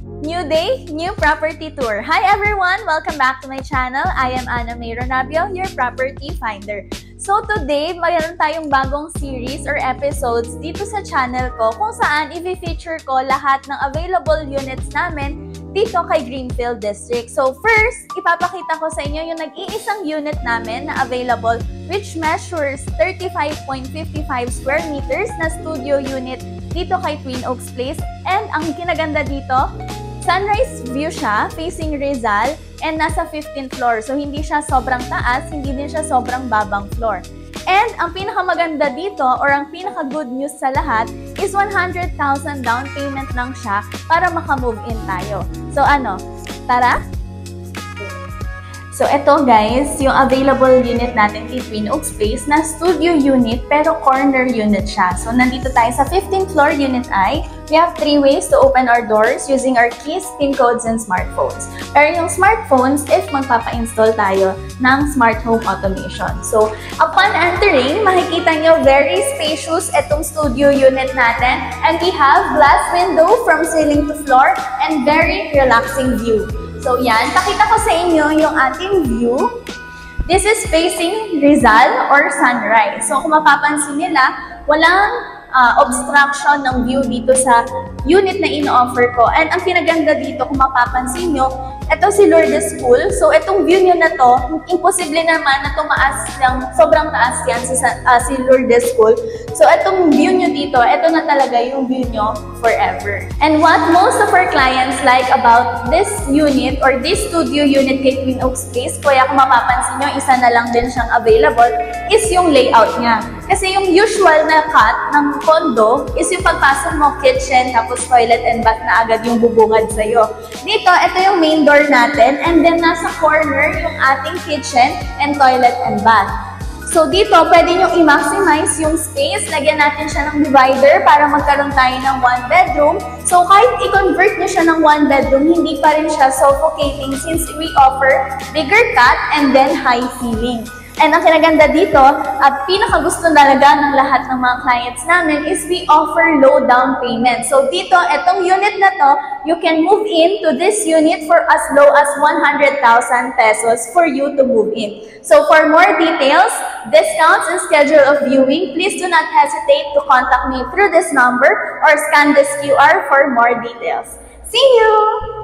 New day, new property tour. Hi everyone! Welcome back to my channel. I am Ana May Ronabio, your property finder. So today, mayroon tayong bagong series or episodes dito sa channel ko kung saan i-feature ko lahat ng available units namin dito kay Greenfield District. So first, ipapakita ko sa inyo yung nag-iisang unit namin na available which measures 35.55 square meters na studio unit dito kay Twin Oaks Place. And ang kinaganda dito, sunrise view siya, facing Rizal, and nasa 15th floor. So, hindi siya sobrang taas, hindi din siya sobrang babang floor. And ang pinakamaganda dito, or ang pinaka-good news sa lahat, is 100,000 down payment lang siya para maka-move in tayo. So, tara? So, eto guys, yung available unit natin kay Twin Oaks Place na studio unit pero corner unit siya. So, nandito tayo sa 15th floor, Unit I. We have 3 ways to open our doors using our keys, PIN codes, and smartphones. Pero yung smartphones, if magpapa-install tayo ng smart home automation. So, upon entering, makikita nyo very spacious itong studio unit natin. And we have glass window from ceiling to floor and very relaxing view. So yan, pakita ko sa inyo yung ating view. This is facing Rizal or sunrise. So kung mapapansin nila, walang obstruction ng view dito sa unit na in-offer ko. And ang pinaganda dito, kung mapapansin nyo, ito si Lourdes School. So itong view nyo na to, imposible naman na tumaas lang, sobrang taas yan si Lourdes School. So itong view nyo dito, ito na talaga yung view nyo forever. And what most of our clients like about this unit or this studio unit kay Twin Oaks Place, kaya kung mapapansin nyo, isa na lang din siyang available, is yung layout niya. Kasi yung usual na cut ng condo is yung pagpasok mo kitchen, tapos toilet and bath na agad yung bubungad sa'yo. Dito, ito yung main door natin, and then nasa corner yung ating kitchen and toilet and bath. So dito, pwede nyo i-maximize yung space. Lagyan natin siya ng divider para magkaroon tayo ng 1 bedroom. So kahit i-convert nyo siya ng 1 bedroom, hindi pa rin siya suffocating since we offer bigger cut and then high ceiling. And ang kinaganda dito, at pinakagusto talaga ng lahat ng mga clients namin, is we offer low down payment. So dito, itong unit na to, you can move in to this unit for as low as 100,000 pesos for you to move in. So for more details, discounts, and schedule of viewing, please do not hesitate to contact me through this number or scan this QR for more details. See you!